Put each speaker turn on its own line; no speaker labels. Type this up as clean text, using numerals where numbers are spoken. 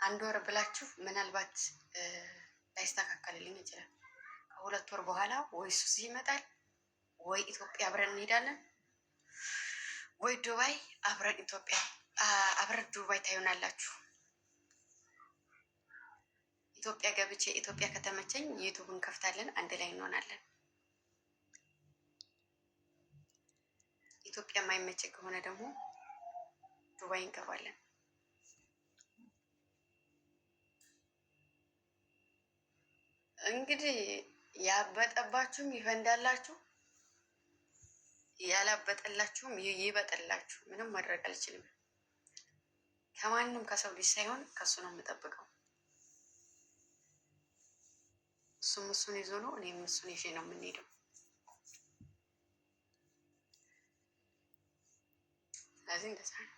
አንድ ወር ብላችሁ ምናልባት ላይስተካከልልኝ ይችላል። ከሁለት ወር በኋላ ወይ እሱ ይመጣል ወይ ኢትዮጵያ አብረን እንሄዳለን ወይ ዱባይ አብረን ዱባይ ታዩናላችሁ። ኢትዮጵያ ገብቼ ኢትዮጵያ ከተመቸኝ ዩቱብ እንከፍታለን፣ አንድ ላይ እንሆናለን። ኢትዮጵያ የማይመቸ ከሆነ ደግሞ ዱባይ እንገባለን። እንግዲህ ያበጠባችሁም ይፈንዳላችሁ፣ ያላበጠላችሁም ይበጠላችሁ። ምንም ማድረግ አልችልም። ከማንም ከሰው ልጅ ሳይሆን ከሱ ነው የምጠብቀው። እሱም እሱን ይዞ ነው፣ እኔም እሱን ይዤ ነው የምንሄደው። ስለዚህ እንደዛ ነው።